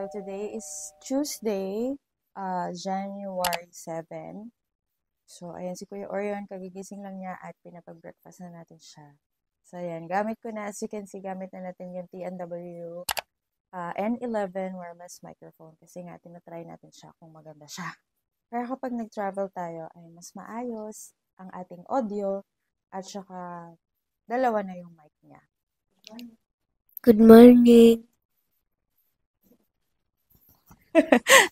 today is Tuesday, January 7. So, ayan si Kuya Orion, kagigising lang niya at pinapag-breakfast na natin siya. So, ayan, gamit ko na, as you can see, gamit na natin yung TNW N11 wireless microphone kasi nga, tinatry natin siya kung maganda siya. Pero kapag nag-travel tayo, ay mas maayos ang ating audio at saka dalawa na yung mic niya. Good morning.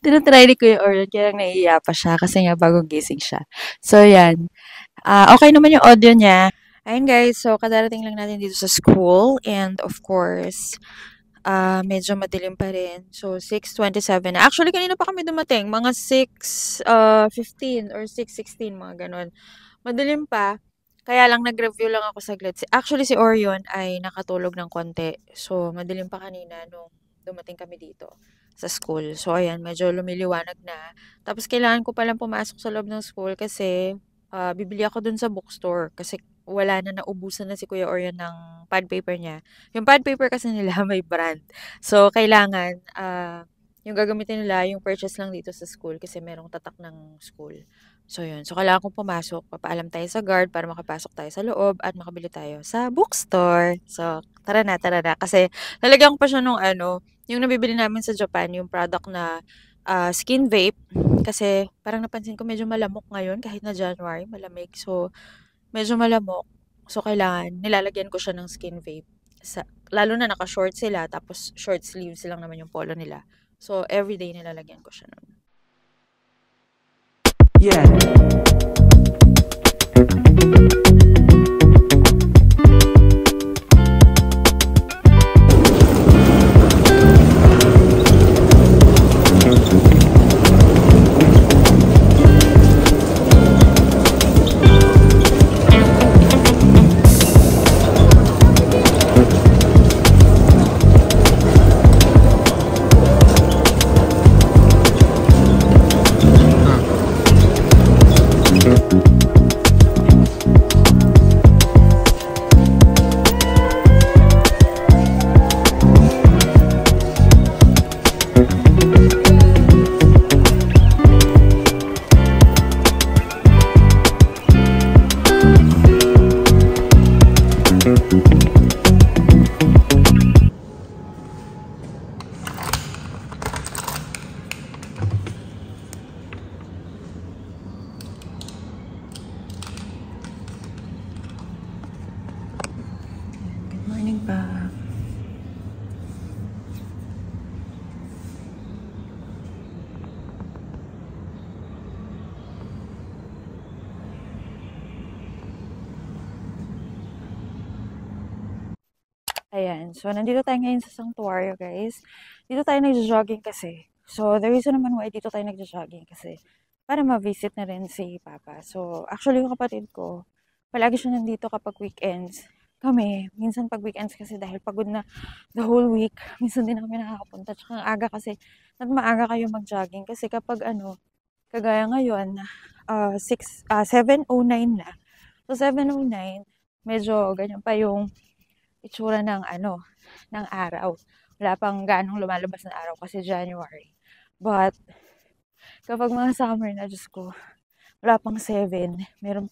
Tinatry ni Kuya Orion, kaya naiiya pa siya kasi nga bagong gising siya. So, yan. Okay naman yung audio niya. Ayun guys, so kadarating lang natin dito sa school and of course, medyo madilim pa rin. So, 6:27 na. Actually, kanina pa kami dumating. Mga 6:15 or 6:16, mga ganun. Madilim pa. Kaya lang nag-review lang ako saglit. Actually, si Orion ay nakatulog ng konti. So, madilim pa kanina nung dumating kami dito sa school. So, ayan, medyo lumiliwanag na. Tapos, kailangan ko palang pumasok sa loob ng school kasi bibili ako dun sa bookstore. Kasi wala na, naubusan na si Kuya Orion ng pad paper niya. Yung pad paper kasi nila may brand. So, kailangan, yung gagamitin nila, yung purchase lang dito sa school kasi merong tatak ng school. So, yun. So, kailangan kong pumasok. Papaalam tayo sa guard para makapasok tayo sa loob at makabili tayo sa bookstore. So, tara na, tara na. Kasi, lalagyan ko pa siya nung yung nabibili namin sa Japan, yung product na skin vape. Kasi, parang napansin ko medyo malamok ngayon kahit na January, malamig. So, medyo malamok. So, kailangan, nilalagyan ko siya ng skin vape. Lalo na naka-short sila, tapos short sleeves lang naman yung polo nila. So, everyday nilalagyan ko siya nun. Yeah. Morning pa. Ayan. So, nandito tayo ngayon sa Sanctuario, guys. Dito tayo nag-jogging kasi. So, the reason naman why dito tayo nag-jogging kasi para ma-visit na rin si Papa. So, actually, yung kapatid ko, palagi siya nandito kapag weekends. Kami, minsan pag weekends kasi dahil pagod na the whole week, minsan din kami nakakapunta. Tsaka ang aga kasi, maaga kayo mag-jogging. Kasi kapag kagaya ngayon, 7:09 na. So, 7:09, medyo ganyan pa yung itsura ng ng araw. Wala pang ganong lumalabas na araw kasi January. But, kapag mga summer na, Diyos ko, wala pang 7, meron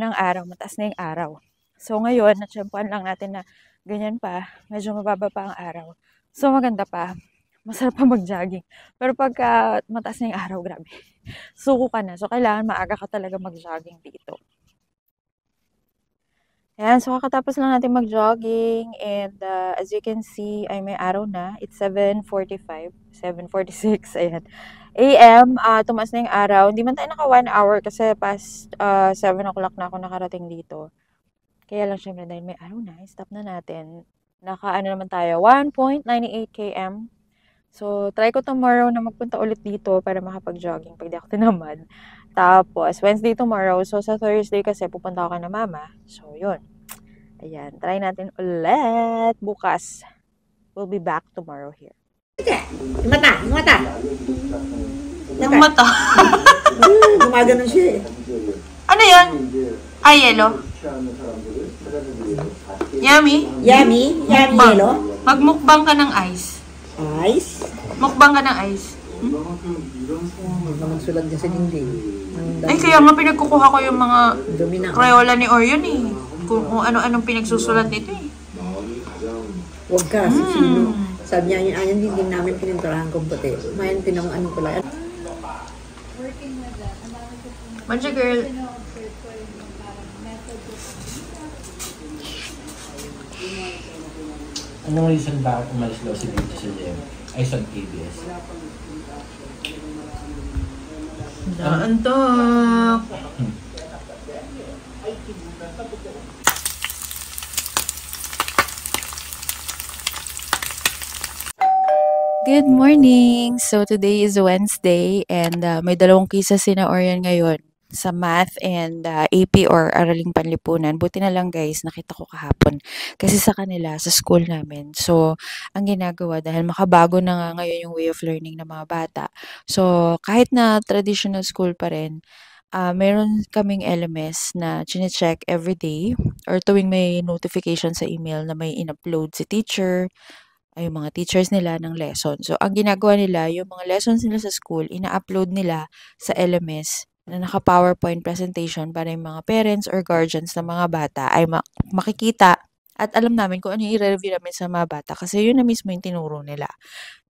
ng araw, mataas na yung araw. So, ngayon, natsyempuan lang natin na ganyan pa, medyo mababa pa ang araw. So, maganda pa. Masarap pa mag-jogging. Pero pagka mataas na yung araw, grabe. Suko ka na. So, kailangan maaga ka talaga mag-jogging dito. Ayan, so kakatapos lang natin mag-jogging and as you can see, ay may araw na. It's 7:45, 7:46, ayan. AM, tumaas na yung araw. Hindi man tayo naka 1 hour kasi past 7 o'clock na ako nakarating dito. Kaya lang syempre dahil may araw na, stop na natin. Naman tayo, 1.98 km. So, try ko tomorrow na magpunta ulit dito para makapag-jogging pag di ako tinamad. Tapos, Wednesday tomorrow. So, sa Thursday kasi pupunta ako na mama. So, yun. Ayan. Try natin ulit bukas. We'll be back tomorrow here. Yung mata. Yung mata. Gumagano siya eh. Ano yan? Ay, yellow. Yummy? Yummy? Yummy yellow? Magmukbang ka ng ice. Ice. Mukbang ka ng ice. Huwag naman sulat din sa dingding. Ay, kaya nga pinagkukuha ko yung mga Dumi na. Crayola ni Orion eh. Kung ano-anong pinagsusulat nito eh. Huwag ka, sino. Sabi niya, ayan dingding namin pininturahan kong puti. Mayan ano ko lang. Mancha girl. Anong reason bakit umalis daw si Dito sa Jem? Ay, sa ABS. Naantok. Good morning! So, today is Wednesday and may dalawang quizzes sina Orion ngayon sa math and AP or Araling Panlipunan. Buti na lang guys, nakita ko kahapon kasi sa kanila, sa school namin. So, ang ginagawa dahil makabago na nga ngayon yung way of learning ng mga bata. So, kahit na traditional school pa rin, meron kaming LMS na chine-check every day or tuwing may notification sa email na may in-upload si teacher, ay yung mga teachers nila ng lesson. So, ang ginagawa nila, yung mga lessons nila sa school, ina-upload nila sa LMS na naka-PowerPoint presentation para yung mga parents or guardians ng mga bata ay makikita at alam namin kung ano yung i-review namin sa mga bata kasi yun na mismo yung tinuro nila.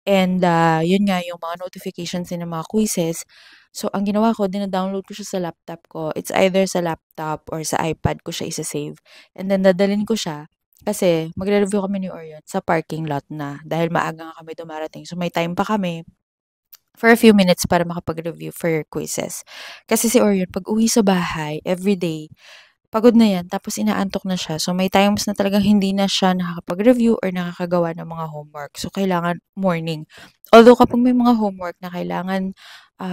And yun nga yung mga notifications ng mga quizzes. So, ang ginawa ko, dina-download ko siya sa laptop ko. It's either sa laptop or sa iPad ko siya isa-save. And then, dadalhin ko siya kasi magre-review kami ni Orion sa parking lot na dahil maaga nga kami dumarating. So, may time pa kami for a few minutes para makapag-review for quizzes. Kasi si Orion, pag uwi sa bahay, everyday, pagod na yan, tapos inaantok na siya. So, may times na talagang hindi na siya nakakapag-review or nakakagawa ng mga homework. So, kailangan morning. Although, kapag may mga homework na kailangan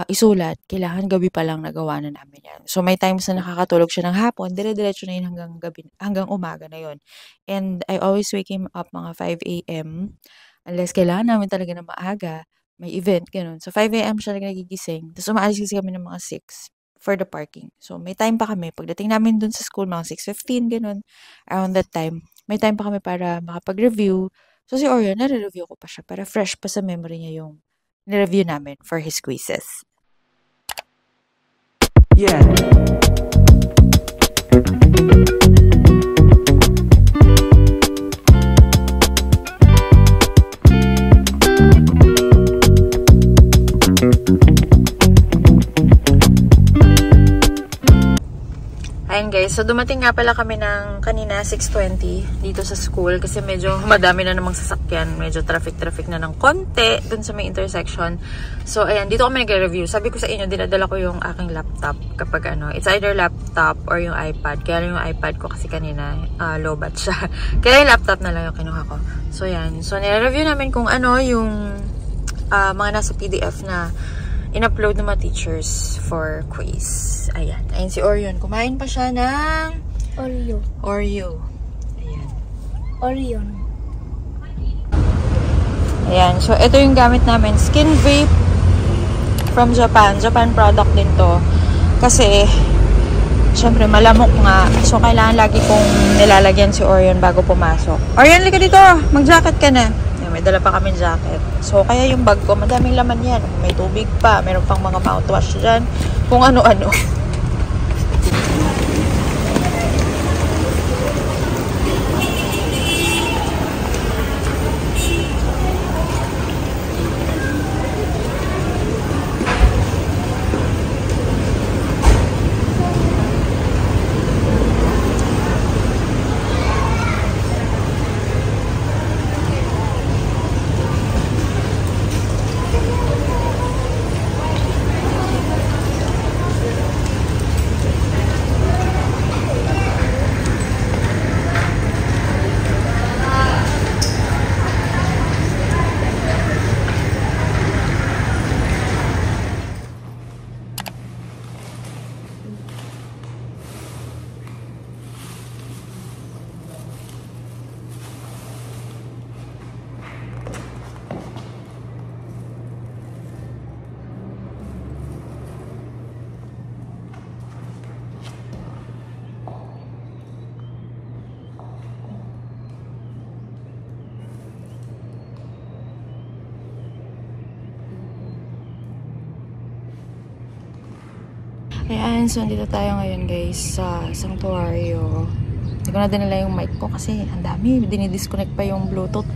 isulat, kailangan gabi pa lang nagawa na namin yan. So, may times na nakakatulog siya ng hapon, dire-diretso na yun hanggang gabi, hanggang umaga na yun. And I always wake him up mga 5 a.m. Unless kailangan namin talaga na maaga, may event, ganun. So, 5 a.m. siya nagigising. Tapos, umaalis kasi kami ng mga 6 for the parking. So, may time pa kami. Pagdating namin dun sa school, mga 6:15, ganun. Around that time, may time pa kami para makapag-review. So, si Orion, nare-review ko pa siya para fresh pa sa memory niya yung nireview namin for his quizzes. Yeah. Ayan guys, so dumating nga pala kami ng kanina 6:20 dito sa school kasi medyo madami na namang sasakyan, medyo traffic na ng konti dun sa may intersection. So ayan, dito kami nagre-review. Sabi ko sa inyo, dinadala ko yung aking laptop kapag it's either laptop or yung iPad. Kaya yung iPad ko kasi kanina lowbat siya. Kaya yung laptop na lang yung kinuha ko. So ayan, so nire-review namin kung ano yung mga nasa PDF na in-upload ng mga teachers for quiz. Ayan. Ayan si Orion. Kumain pa siya ng Oreo. Ayan. Orion. Ayan. So, ito yung gamit namin. Skin Vape from Japan. Japan product din to. Kasi, syempre, malamok nga. So, kailangan lagi kong nilalagyan si Orion bago pumasok. Orion, lika dito! Mag-jacket ka na. May dala pa kami jacket. So, kaya yung bag ko, madaming laman yan. May tubig pa. Meron pang mga mouthwash dyan. Kung ano-ano. Ayan, so dito tayo ngayon guys sa Sanctuario. Hindi ko na dinala yung mic ko kasi ang dami. Dinidisconnect pa yung Bluetooth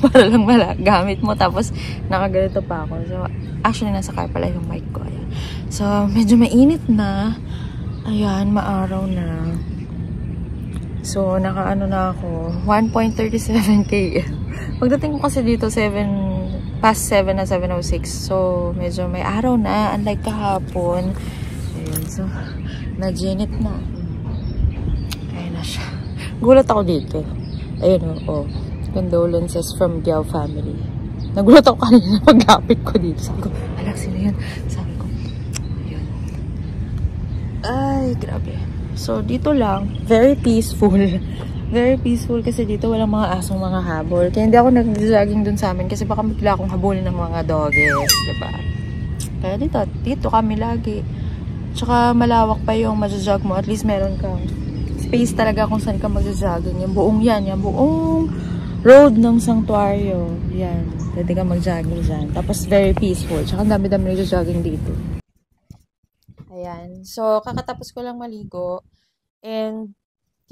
para lang gamit mo. Tapos nakaganito pa ako. So actually nasa car pala yung mic ko. Ayan. So medyo mainit na. Ayan, maaraw na. So nakaano na ako. 1.37 km. Pagdating ko kasi dito past 7 na 7:06. So medyo may araw na. Unlike kahapon. Ayan, so, na-genit na. Ayan na siya. Gulat ako dito. Ayan o, condolences from Giao family. Nagulat ako kanina pag-lapit ko dito. Sabi ko, alam sila yun. Sabi ko, ayun. Ay, grabe. So, dito lang, very peaceful. Very peaceful kasi dito walang mga asong mga habol. Kaya hindi ako nag-jogging dun sa amin kasi baka bigla akong habulin ng mga doggies. Diba? Kaya dito kami lagi. Tsaka malawak pa yung mag-jog mo. At least meron kang space talaga kung saan ka mag-jogging. Yung buong road ng Sanctuario. Yan. Pwede ka mag-jogging dyan. Tapos very peaceful. Tsaka dami-dami nag-jogging dito. Ayan. So, kakatapos ko lang maligo. And,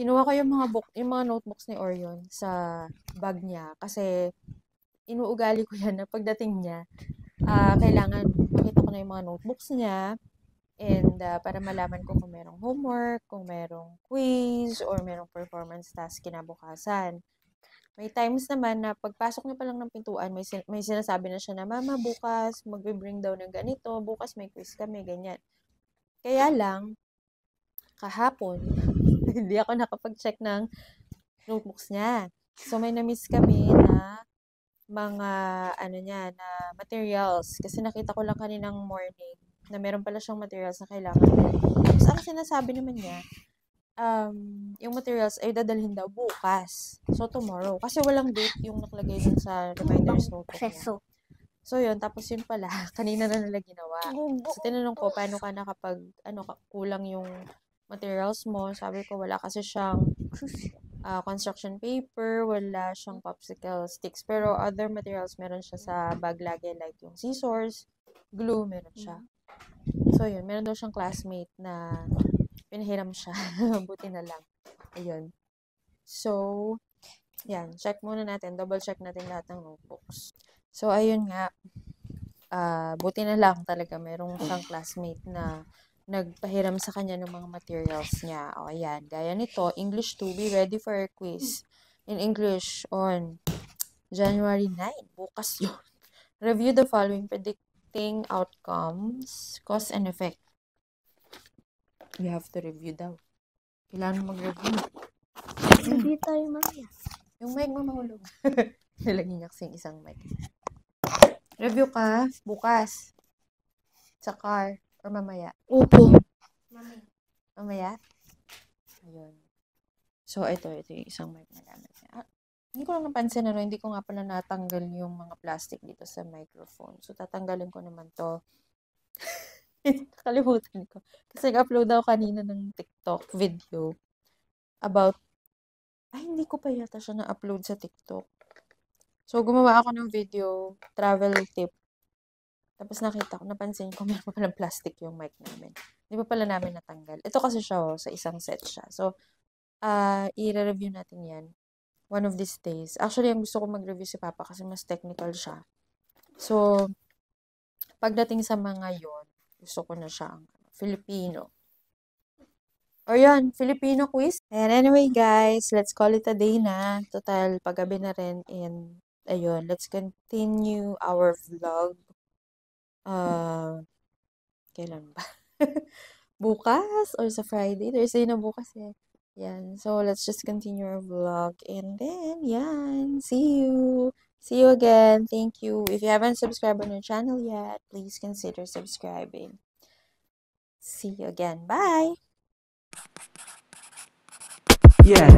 kinuha ko yung mga notebooks ni Orion sa bag niya. Kasi, inuugali ko yan na pagdating niya, kailangan makita ko na yung mga notebooks niya. And para malaman ko kung merong homework, kung merong quiz, or merong performance task kinabukasan. May times naman na pagpasok niya pa lang ng pintuan, may sinasabi na siya na, Mama, bukas magbe-bring daw ng ganito, bukas may quiz kami, ganyan. Kaya lang, kahapon, hindi ako nakapag-check ng notebooks niya. So, may na-miss kami na mga, na materials. Kasi nakita ko lang kaninang morning na meron pala siyang materials na kailangan. Tapos, ang sinasabi naman niya, yung materials ay dadalhin daw bukas. So, tomorrow. Kasi walang date yung nakalagay dun sa reminders notebook niya. So, yun. Tapos, yun pala. Kanina na nila ginawa. So, tinanong ko, paano ka nakapag, kulang yung materials mo. Sabi ko, wala kasi siyang construction paper, wala siyang popsicle sticks. Pero, other materials meron siya sa bag lagi. Like, yung scissors, glue, meron siya. So, yun. Meron daw siyang classmate na pinahiram siya. Buti na lang. Ayun. So, yan. Check muna natin. Double check natin lahat ng notebooks. So, ayun nga. Buti na lang talaga. Merong siyang classmate na nagpahiram sa kanya ng mga materials niya. O, ayan. Gaya nito, English 2, be ready for a quiz in English on January 9. Bukas yun. Review the following predicting outcomes, cause and effect. You have to review daw. Kailangan mag-review. Review tayo mamaya. Yung mic mo mahulog. Nilagyan niya kasi yung isang mic. Review ka bukas. Sa car. Or mamaya. Opo. Mamaya? Ayun. So, ito yung isang mic na gamit niya. Hindi ko lang napansin na hindi ko nga pala natanggal yung mga plastic dito sa microphone. So, tatanggalin ko naman to. Kalimutan ko. Kasi nag-upload ako kanina ng TikTok video about, hindi ko pa yata siya na-upload sa TikTok. So, gumawa ako ng video, travel tip. Tapos napansin ko, meron pa palang plastic yung mic namin. Hindi pa pala namin natanggal. Ito kasi siya, sa isang set siya. So, i-review natin yan. One of these days. Actually, ang gusto ko mag-review si Papa kasi mas technical siya. So, pagdating sa mga yon, gusto ko na siyang Filipino. Or yan, Filipino quiz. And anyway, guys, let's call it a day na. Total, paggabi na rin. And, ayun, let's continue our vlog. Kailan ba? Bukas or sa Friday? Thursday na bukas eh. Yan. So, let's just continue our vlog. And then, yan. See you. See you again. Thank you. If you haven't subscribed on our channel yet, please consider subscribing. See you again. Bye! Yeah.